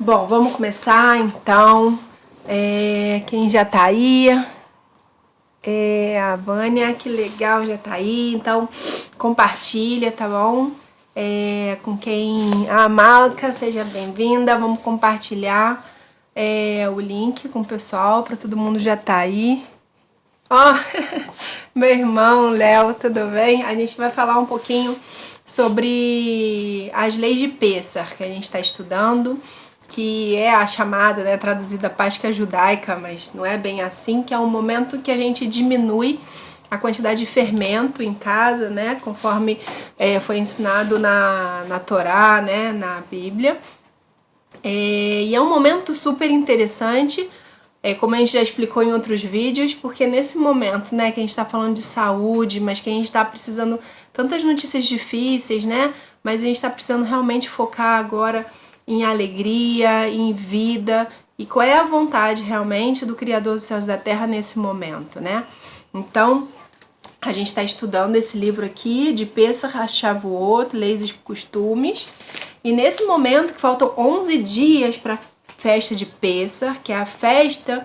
Bom, vamos começar então. Quem já tá aí? A Vânia, que legal, já tá aí. Então, compartilha, tá bom? Com quem... A Malca, seja bem-vinda. Vamos compartilhar o link com o pessoal, para todo mundo já tá aí. Ó, meu irmão Léo, tudo bem? A gente vai falar um pouquinho sobre as leis de Pêssar, que a gente está estudando, que é a chamada, né, traduzida Páscoa judaica, mas não é bem assim, que é um momento que a gente diminui a quantidade de fermento em casa, né, conforme foi ensinado na Torá, né, na Bíblia. E é um momento super interessante, como a gente já explicou em outros vídeos, porque nesse momento, né, que a gente está falando de saúde, mas que a gente está precisando tantas notícias difíceis, né, mas a gente está precisando realmente focar agora em alegria, em vida, e qual é a vontade realmente do Criador dos céus e da terra nesse momento, né? Então, a gente está estudando esse livro aqui, de Pessah a Shavuot, Leis e Costumes, e nesse momento, que faltam 11 dias para a festa de Pessah, que é a festa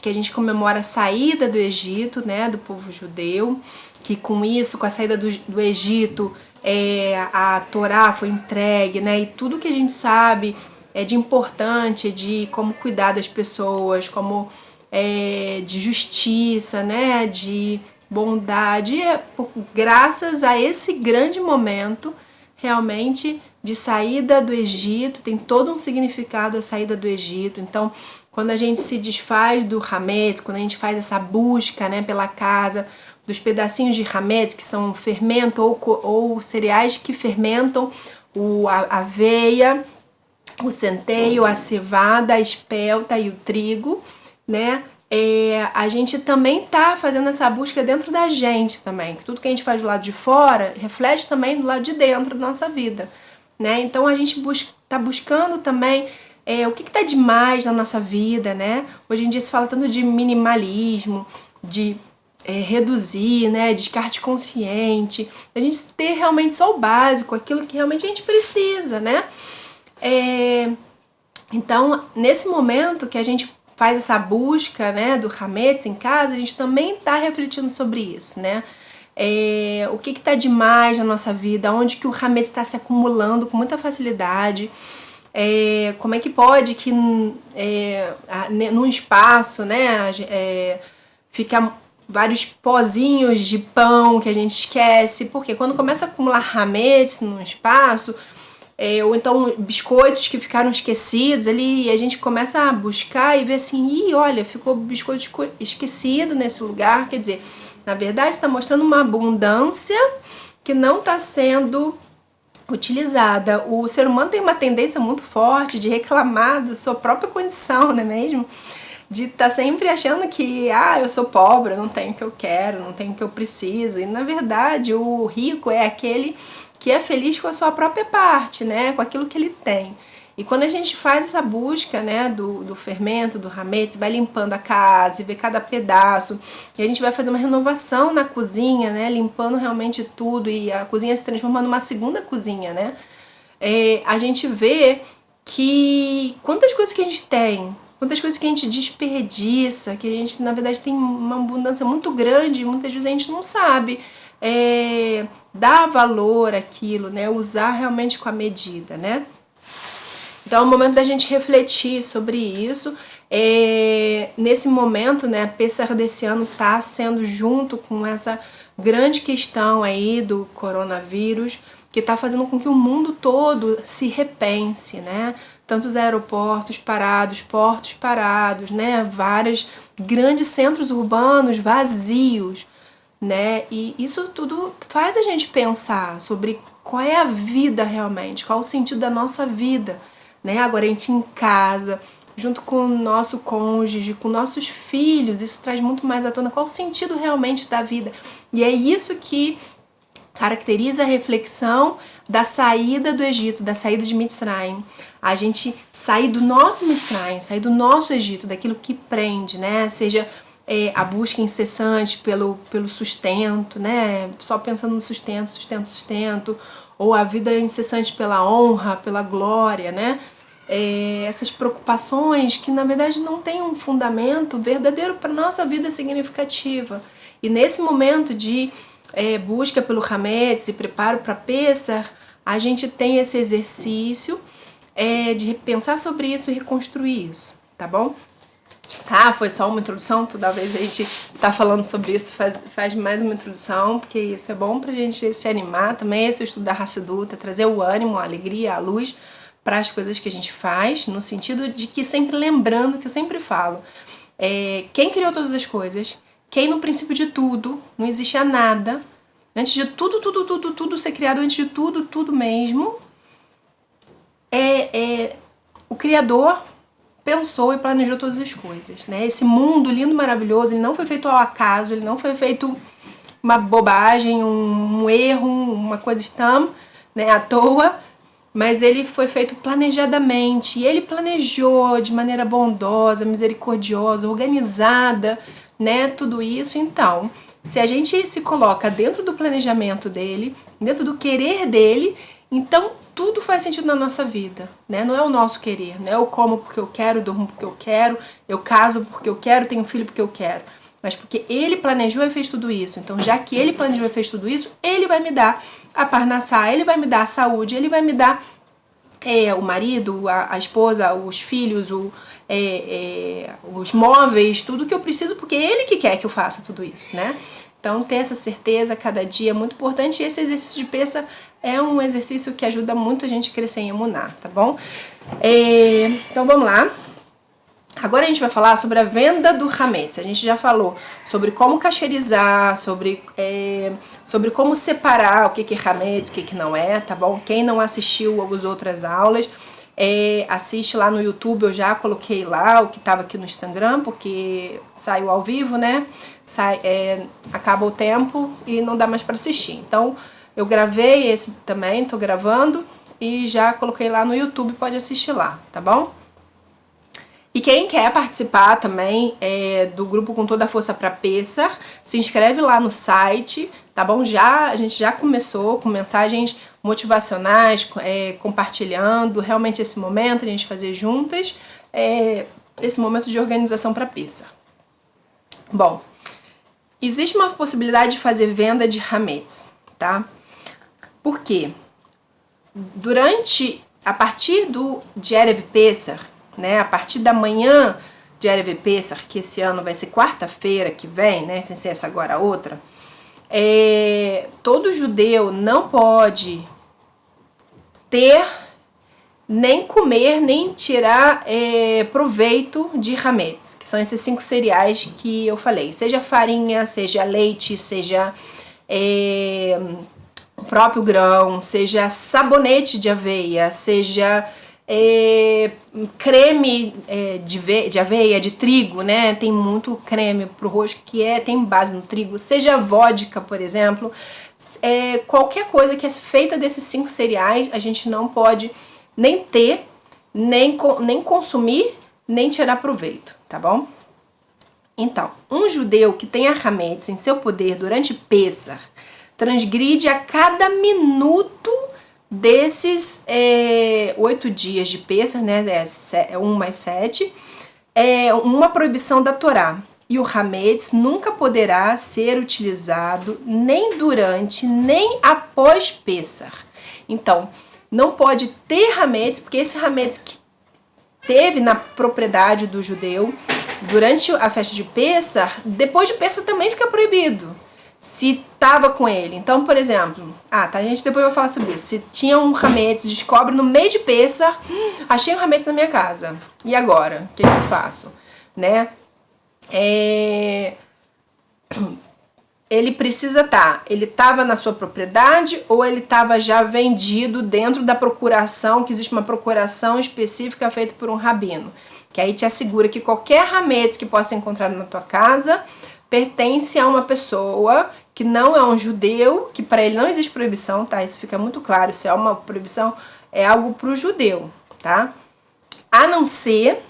que a gente comemora a saída do Egito, né, do povo judeu, que com isso, com a saída do Egito, a Torá foi entregue, né, e tudo que a gente sabe de importante, de como cuidar das pessoas, como de justiça, né, de bondade, graças a esse grande momento, realmente, de saída do Egito, tem todo um significado a saída do Egito. Então, quando a gente se desfaz do hametz, quando a gente faz essa busca, né, pela casa, dos pedacinhos de hametz, que são fermento ou cereais que fermentam, a aveia, o centeio, a cevada, a espelta e o trigo, né? A gente também tá fazendo essa busca dentro da gente também. Tudo que a gente faz do lado de fora reflete também do lado de dentro da nossa vida, né? Então a gente tá buscando também o que tá demais na nossa vida, né? Hoje em dia se fala tanto de minimalismo, de reduzir, né? Descarte consciente, a gente ter realmente só o básico, aquilo que realmente a gente precisa, né? Então, nesse momento que a gente faz essa busca, né, do hametz em casa, a gente também está refletindo sobre isso, né? O que está demais na nossa vida, onde que o hametz está se acumulando com muita facilidade, como é que pode que num espaço, né, fica vários pozinhos de pão que a gente esquece, porque quando começa a acumular hametz num espaço, ou então biscoitos que ficaram esquecidos, a gente começa a buscar e ver assim, olha, ficou biscoito esquecido nesse lugar, quer dizer, na verdade está mostrando uma abundância que não está sendo utilizada. O ser humano tem uma tendência muito forte de reclamar da sua própria condição, não é mesmo? De estar sempre achando que, eu sou pobre, não tenho o que eu quero, não tenho o que eu preciso. E na verdade, o rico é aquele que é feliz com a sua própria parte, né? Com aquilo que ele tem. E quando a gente faz essa busca, né, do fermento, do hametz, vai limpando a casa e vê cada pedaço, e a gente vai fazer uma renovação na cozinha, né, limpando realmente tudo, e a cozinha se transforma numa segunda cozinha, né? A gente vê que quantas coisas que a gente tem, quantas coisas que a gente desperdiça, que a gente, na verdade, tem uma abundância muito grande e muitas vezes a gente não sabe dar valor àquilo, né? Usar realmente com a medida, né? Então é o momento da gente refletir sobre isso. Nesse momento, né, a Pêssar desse ano está sendo junto com essa grande questão aí do coronavírus, que está fazendo com que o mundo todo se repense, né? Tantos aeroportos parados, portos parados, né? Vários grandes centros urbanos vazios, né? E isso tudo faz a gente pensar sobre qual é a vida realmente, qual é o sentido da nossa vida, né? Agora a gente em casa, junto com o nosso cônjuge, com nossos filhos, isso traz muito mais à tona qual é o sentido realmente da vida. E é isso que caracteriza a reflexão da saída do Egito, da saída de Mitzrayim. A gente sair do nosso Mitzrayim, sair do nosso Egito, daquilo que prende, né? Seja a busca incessante pelo sustento, né? Só pensando no sustento, ou a vida incessante pela honra, pela glória, né? essas preocupações que na verdade não têm um fundamento verdadeiro para nossa vida significativa. E nesse momento de busca pelo Hametz e preparo para Pessach, a gente tem esse exercício de pensar sobre isso e reconstruir isso, tá bom? Tá, foi só uma introdução, toda vez a gente tá falando sobre isso, faz mais uma introdução, porque isso é bom pra gente se animar também, esse estudo da Hassidut, trazer o ânimo, a alegria, a luz para as coisas que a gente faz, no sentido de que sempre lembrando, que eu sempre falo, quem criou todas as coisas, quem no princípio de tudo, não existia nada, antes de tudo ser criado, antes de tudo mesmo, o Criador pensou e planejou todas as coisas, né? Esse mundo lindo, maravilhoso, ele não foi feito ao acaso, ele não foi feito uma bobagem, um erro, uma coisa né, à toa, mas ele foi feito planejadamente, e ele planejou de maneira bondosa, misericordiosa, organizada, né, tudo isso. Então, se a gente se coloca dentro do planejamento dele, dentro do querer dele, então tudo faz sentido na nossa vida, né? Não é o nosso querer, não é o como porque eu quero, durmo porque eu quero, eu caso porque eu quero, tenho filho porque eu quero, mas porque ele planejou e fez tudo isso. Então, já que ele planejou e fez tudo isso, ele vai me dar a parnassá, ele vai me dar a saúde, ele vai me dar o marido, a esposa, os filhos, os móveis, tudo que eu preciso, porque é ele que quer que eu faça tudo isso, né? Então, ter essa certeza a cada dia é muito importante, e esse exercício de Pessach é um exercício que ajuda muito a gente a crescer em emuná, tá bom? Então, vamos lá. Agora a gente vai falar sobre a venda do Hametz. A gente já falou sobre como cacherizar, sobre como separar o que é Hametz, o que não é, tá bom? Quem não assistiu às outras aulas, assiste lá no YouTube, eu já coloquei lá o que estava aqui no Instagram, porque saiu ao vivo, né? Acaba o tempo e não dá mais para assistir. Então, eu gravei esse também, tô gravando e já coloquei lá no YouTube, pode assistir lá, tá bom? E quem quer participar também do grupo Com Toda a Força para Pessach, se inscreve lá no site, tá bom? A gente já começou com mensagens motivacionais, compartilhando realmente esse momento, a gente fazer juntas esse momento de organização para Pessach. Bom, existe uma possibilidade de fazer venda de Hametz, tá? Por quê? A partir de Erev Pessach, né, a partir da manhã de Erev Pessach, que esse ano vai ser quarta-feira que vem, né, sem ser essa agora a outra, todo judeu não pode ter, nem comer, nem tirar proveito de Hametz, que são esses 5 cereais que eu falei, seja farinha, seja leite, seja o próprio grão, seja sabonete de aveia, seja creme de aveia, de trigo, né? Tem muito creme pro rosto que tem base no trigo, seja vodka, por exemplo, qualquer coisa que é feita desses 5 cereais, a gente não pode nem ter, nem consumir, nem tirar proveito, tá bom? Então, um judeu que tem a Hametz em seu poder durante Pessach transgride a cada minuto desses 8 dias de Pessach, né, 1 mais 7, uma proibição da Torá. E o Hametz nunca poderá ser utilizado nem durante, nem após Pessach. Então, não pode ter Hametz, porque esse Hametz que teve na propriedade do judeu durante a festa de Pessach, depois de Pessach também fica proibido. Se tava com ele. Então, por exemplo, a gente depois vai falar sobre isso. Se tinha um Hametz, descobre no meio de Pessach, achei um Hametz na minha casa. E agora? O que eu faço? Né? Ele precisa ele estava na sua propriedade ou ele estava já vendido dentro da procuração, que existe uma procuração específica feita por um rabino. Que aí te assegura que qualquer Hametz que possa ser encontrado na tua casa pertence a uma pessoa que não é um judeu, que para ele não existe proibição, tá? Isso fica muito claro, se é uma proibição, é algo para o judeu, tá? A não ser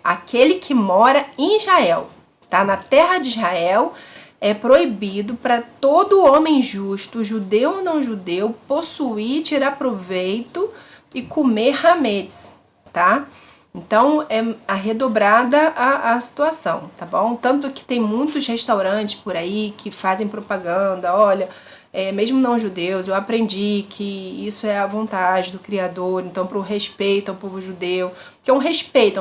aquele que mora em Israel, tá? Na terra de Israel é proibido para todo homem justo, judeu ou não judeu, possuir, tirar proveito e comer hametz, tá? Então, é arredobrada a situação, tá bom? Tanto que tem muitos restaurantes por aí que fazem propaganda, olha, mesmo não judeus, eu aprendi que isso é a vontade do Criador, então para o respeito ao povo judeu, que é um respeito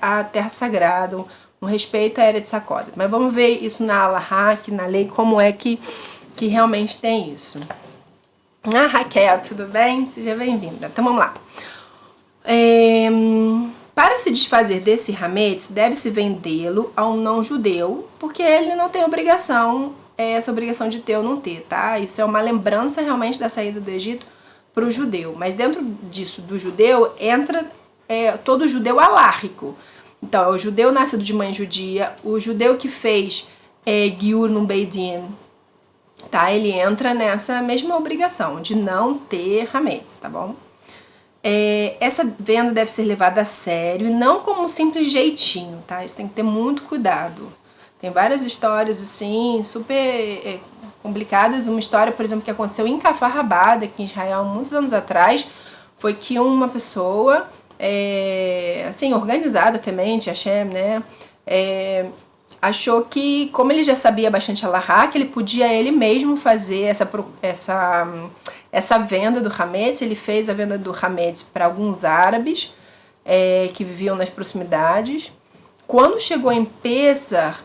à terra sagrada, um respeito à Eretz Hakodesh. Mas vamos ver isso na Alahá, aqui na lei, como é que realmente tem isso. Ah, Raquel, tudo bem? Seja bem-vinda. Então vamos lá. Para se desfazer desse hametz, deve-se vendê-lo a um não-judeu, porque ele não tem essa obrigação de ter ou não ter, tá? Isso é uma lembrança realmente da saída do Egito para o judeu. Mas dentro disso, do judeu, entra todo judeu alárrico. Então, é o judeu nascido de mãe judia, o judeu que fez Giur no Beidin, tá? Ele entra nessa mesma obrigação de não ter hametz, tá bom? Essa venda deve ser levada a sério e não como um simples jeitinho, tá? Isso tem que ter muito cuidado. Tem várias histórias, assim, super complicadas. Uma história, por exemplo, que aconteceu em Kfar Rabad, aqui em Israel, muitos anos atrás, foi que uma pessoa, assim, organizada também, Tia Hashem, né? Achou que, como ele já sabia bastante Alahá, que ele podia ele mesmo fazer essa venda do hametz. Ele fez a venda do hametz para alguns árabes que viviam nas proximidades. Quando chegou em Pessah,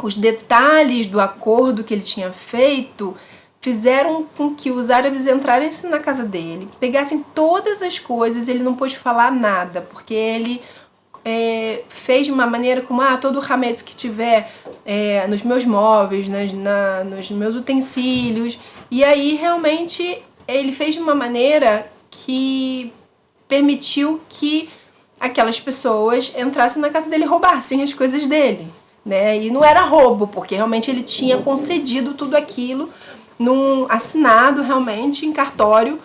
os detalhes do acordo que ele tinha feito fizeram com que os árabes entrassem na casa dele, pegassem todas as coisas. Ele não pôde falar nada, porque ele fez de uma maneira como, todo o hametz que tiver nos meus móveis, nos meus utensílios. E aí, realmente, ele fez de uma maneira que permitiu que aquelas pessoas entrassem na casa dele e roubassem as coisas dele, né? E não era roubo, porque realmente ele tinha concedido tudo aquilo assinado realmente em cartório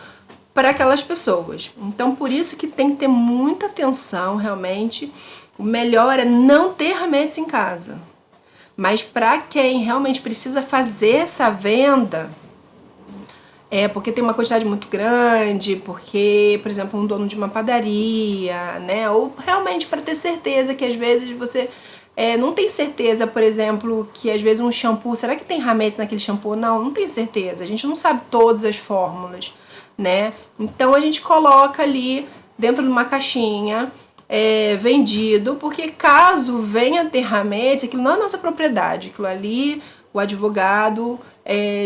para aquelas pessoas. Então, por isso que tem que ter muita atenção, realmente. O melhor é não ter hametz em casa. Mas para quem realmente precisa fazer essa venda, porque tem uma quantidade muito grande, porque, por exemplo, um dono de uma padaria, né? Ou realmente para ter certeza que às vezes você não tem certeza, por exemplo, que às vezes um shampoo, será que tem hametz naquele shampoo? Não tenho certeza. A gente não sabe todas as fórmulas, né? Então a gente coloca ali dentro de uma caixinha vendido, porque caso venha ter hametz, aquilo não é nossa propriedade, aquilo ali o advogado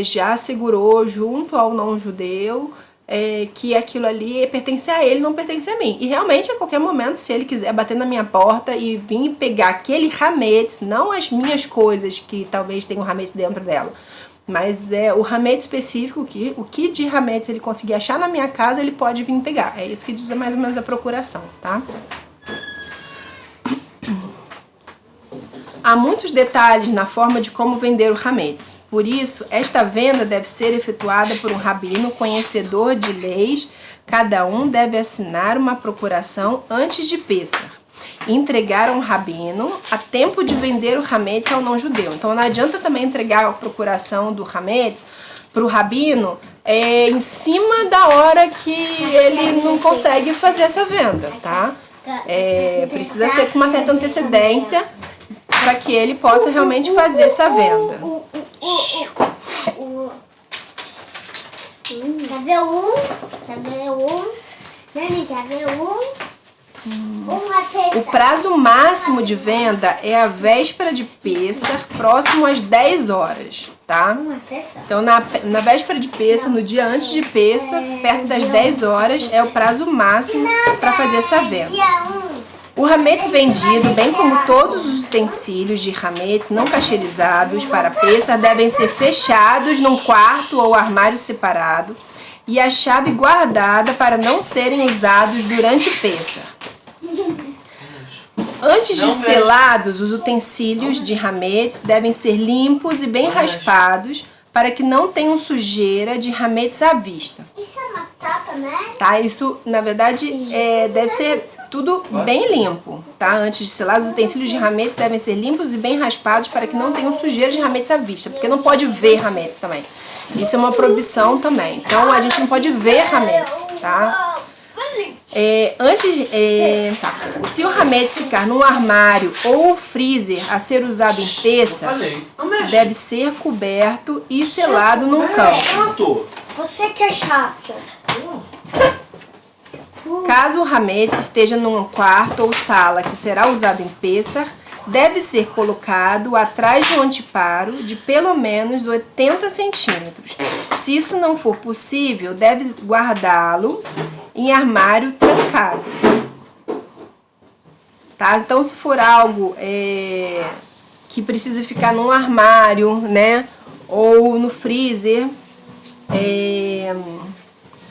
já assegurou junto ao não-judeu que aquilo ali pertence a ele, não pertence a mim. E realmente a qualquer momento, se ele quiser bater na minha porta e vir pegar aquele hametz, não as minhas coisas que talvez tenham hametz dentro dela, mas o hametz específico, o que de hametz ele conseguir achar na minha casa, ele pode vir pegar. É isso que diz mais ou menos a procuração, tá? Há muitos detalhes na forma de como vender o hametz. Por isso, esta venda deve ser efetuada por um rabino conhecedor de leis. Cada um deve assinar uma procuração antes de Pessah e entregar a um rabino a tempo de vender o hametz ao não-judeu. Então não adianta também entregar a procuração do hametz para o rabino em cima da hora que ele não consegue fazer essa venda, tá? Precisa ser com uma certa antecedência para que ele possa realmente fazer essa venda. Quer ver um? Quer ver um? Nani, quer ver um? O prazo máximo de venda é a véspera de Pessah, próximo às 10 horas, tá? Então, na véspera de Pessah, no dia antes de Pessah, perto das 10 horas, é o prazo máximo para fazer essa venda. O hametz vendido, bem como todos os utensílios de hametz não cacherizados para Pessah, devem ser fechados num quarto ou armário separado e a chave guardada para não serem usados durante Pessah. Antes de selados, os utensílios de hametz devem ser limpos e bem raspados para que não tenham sujeira de hametz à vista. Isso é maçã, né? Tá? Isso, na verdade, deve ser tudo bem limpo, tá? Antes de selar, os utensílios de hametz devem ser limpos e bem raspados para que não tenham sujeira de hametz à vista, porque não pode ver hametz também. Isso é uma proibição também. Então, a gente não pode ver hametz, tá? Se o hametz ficar num armário ou freezer a ser usado em Pessach, deve ser coberto e selado num canto. Você que é chato. Caso o hametz esteja num quarto ou sala que será usado em Pessach, deve ser colocado atrás do anteparo de pelo menos 80 centímetros. Se isso não for possível, deve guardá-lo em armário trancado. Tá? Então, se for algo que precisa ficar num armário, né, ou no freezer,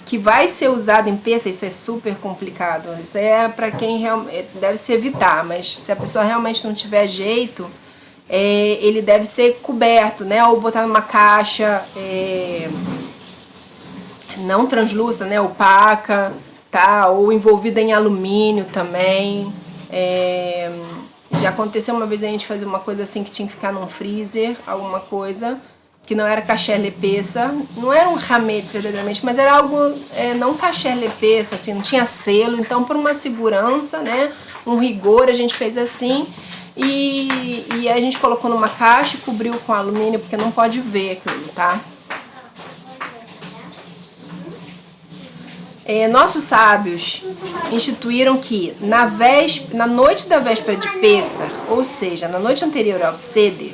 que vai ser usado em Pessach, isso é super complicado. Isso é para quem deve se evitar, mas se a pessoa realmente não tiver jeito, ele deve ser coberto, né, ou botar numa caixa não translúcida, né, opaca, tá, ou envolvida em alumínio também. Já aconteceu uma vez a gente fazer uma coisa assim que tinha que ficar num freezer, alguma coisa que não era kasher lepessa, não era um hametz verdadeiramente, mas era algo não kasher lepessa, assim, não tinha selo, então por uma segurança, né, um rigor, a gente fez assim e a gente colocou numa caixa e cobriu com alumínio, porque não pode ver aquilo, tá? Nossos sábios instituíram que na noite da véspera de Pessach, ou seja, na noite anterior ao Seder,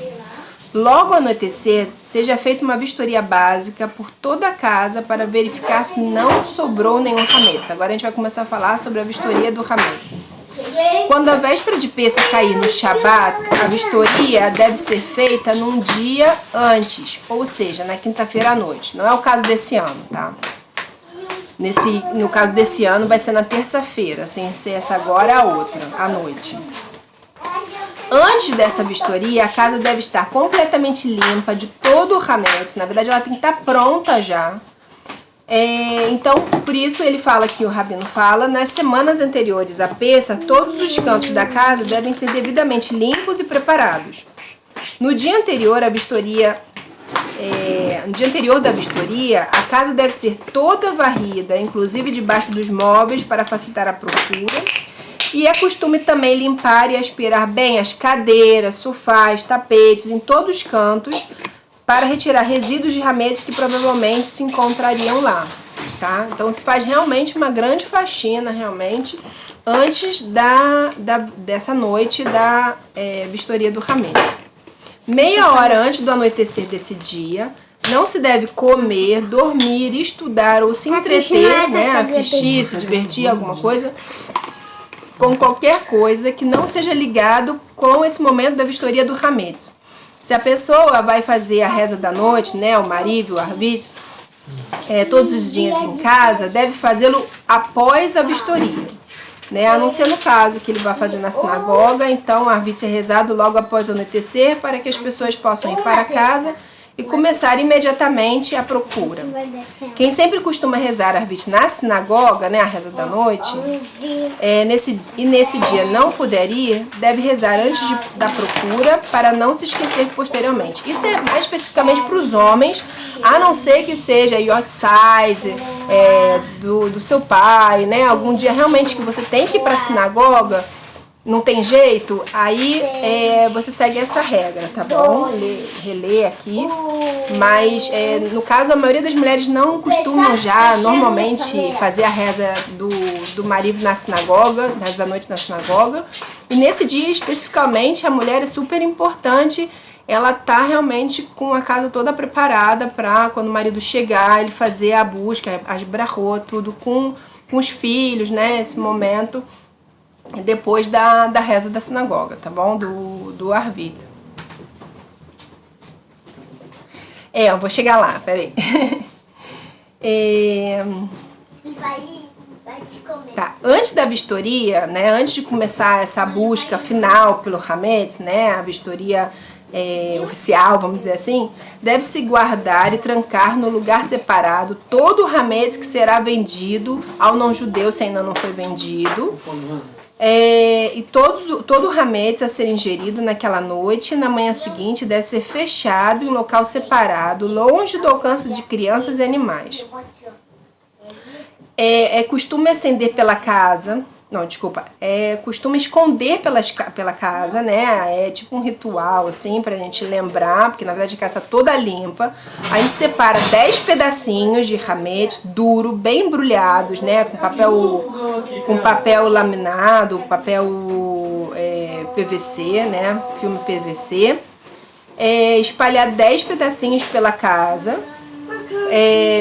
logo ao anoitecer, seja feita uma vistoria básica por toda a casa para verificar se não sobrou nenhum hametz. Agora a gente vai começar a falar sobre a vistoria do hametz. Quando a véspera de Pessach cair no Shabat, a vistoria deve ser feita num dia antes, ou seja, na quinta-feira à noite. Não é o caso desse ano, tá? No caso desse ano vai ser na terça-feira, sem ser essa agora a outra, à noite. Antes dessa vistoria, a casa deve estar completamente limpa de todo o hametz. Na verdade, ela tem que estar pronta já. Então, por isso ele fala que o Rabino fala, nas semanas anteriores à Pessach, todos os cantos da casa devem ser devidamente limpos e preparados. No dia anterior da vistoria, a casa deve ser toda varrida, inclusive debaixo dos móveis, para facilitar a procura. E é costume também limpar e aspirar bem as cadeiras, sofás, tapetes em todos os cantos para retirar resíduos de hametz que provavelmente se encontrariam lá, tá? Então se faz realmente uma grande faxina, realmente, antes dessa noite da vistoria do hametz. Meia hora antes do anoitecer desse dia, não se deve comer, dormir, estudar ou se entreter, né, assistir, se divertir, alguma coisa, com qualquer coisa que não seja ligado com esse momento da vistoria do hametz. Se a pessoa vai fazer a reza da noite, né, o mariv, o arvit, todos os dias em casa, deve fazê-lo após a vistoria, né, a não ser no caso que ele vai fazer na sinagoga. Então o arvit é rezado logo após o anoitecer para que as pessoas possam ir para casa e começar imediatamente a procura. Quem sempre costuma rezar arvit na sinagoga, né, a reza da noite, nesse dia não puder ir, deve rezar antes da procura para não se esquecer posteriormente. Isso é mais especificamente para os homens, a não ser que seja yortzeit, do seu pai, né, algum dia realmente que você tem que ir para a sinagoga, não tem jeito, aí você segue essa regra, tá bom? Relê aqui. Mas, no caso, a maioria das mulheres não costumam já, normalmente, fazer a reza do marido na sinagoga, reza da noite na sinagoga. E nesse dia, especificamente, a mulher é super importante. Ela tá realmente com a casa toda preparada para, quando o marido chegar, ele fazer a busca, as brachot, tudo com os filhos, né? Esse momento. Depois da reza da sinagoga, tá bom? Do arvit. Eu vou chegar lá, peraí. Vai te comer. Tá, antes da vistoria, né? Antes de começar essa busca final pelo hametz, né? A vistoria oficial, vamos dizer assim, deve-se guardar e trancar no lugar separado todo o hametz que será vendido ao não-judeu se ainda não foi vendido. E todo o hametz a ser ingerido naquela noite e na manhã seguinte deve ser fechado em local separado, longe do alcance de crianças e animais. É costume acender pela casa. Não, desculpa. É costume esconder pela casa, né? É tipo um ritual, assim, pra gente lembrar, porque na verdade a casa tá toda limpa. A gente separa 10 pedacinhos de hametz duro, bem embrulhados, né? Com papel laminado, papel PVC, né? Filme PVC. Espalhar 10 pedacinhos pela casa.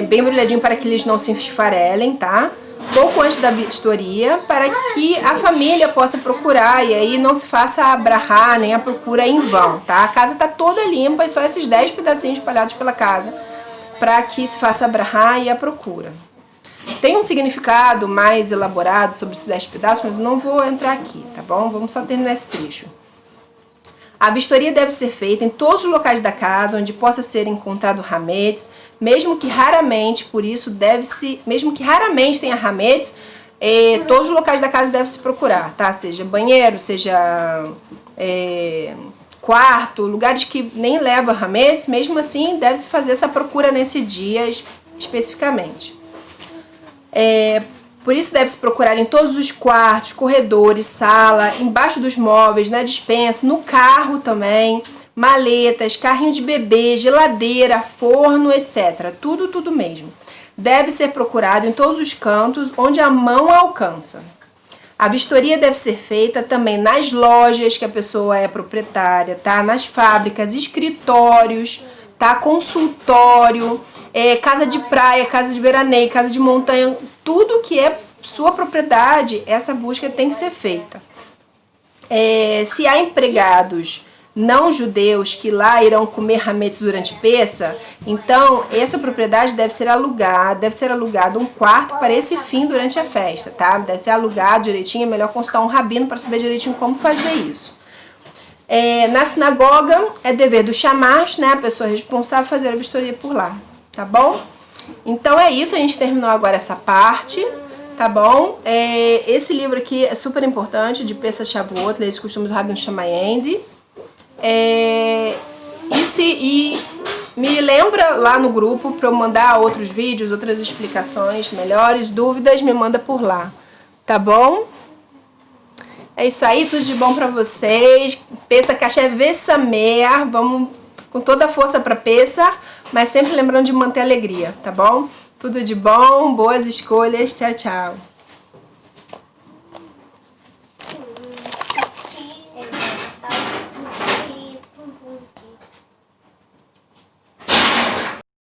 Bem embrulhadinho para que eles não se esfarelem, tá? Pouco antes da vistoria, para que a família possa procurar e aí não se faça a brahá nem a procura em vão, tá? A casa tá toda limpa e só esses 10 pedacinhos espalhados pela casa para que se faça a brahá e a procura. Tem um significado mais elaborado sobre esses 10 pedaços, mas não vou entrar aqui, tá bom? Vamos só terminar esse trecho. A vistoria deve ser feita em todos os locais da casa onde possa ser encontrado hametz, mesmo que raramente tenha hametz, todos os locais da casa devem se procurar, tá? Seja banheiro, seja quarto, lugares que nem levam hametz, mesmo assim deve-se fazer essa procura nesse dia especificamente. Por isso deve-se procurar em todos os quartos, corredores, sala, embaixo dos móveis, na despensa, no carro também, maletas, carrinho de bebê, geladeira, forno, etc. Tudo mesmo. Deve ser procurado em todos os cantos onde a mão alcança. A vistoria deve ser feita também nas lojas que a pessoa é proprietária, tá? Nas fábricas, escritórios, tá? Consultório, casa de praia, casa de veraneio, casa de montanha, tudo que é sua propriedade, essa busca tem que ser feita. Se há empregados não judeus que lá irão comer hametz durante Pessa, então essa propriedade deve ser alugado um quarto para esse fim durante a festa, tá? Deve ser alugado direitinho, é melhor consultar um rabino para saber direitinho como fazer isso. Na sinagoga é dever do shamash, né? A pessoa responsável fazer a vistoria por lá, tá bom? Então é isso, a gente terminou agora essa parte, tá bom? Esse livro aqui é super importante, de Pessa Shavuot, Leis e Costumes do Rabino Shamayend. E me lembra lá no grupo para eu mandar outros vídeos, outras explicações melhores, dúvidas, me manda por lá, tá bom? É isso aí, tudo de bom pra vocês. Pessa Kasher Vesameach, vamos com toda a força pra Pessa, mas sempre lembrando de manter a alegria, tá bom? Tudo de bom, boas escolhas, tchau, tchau.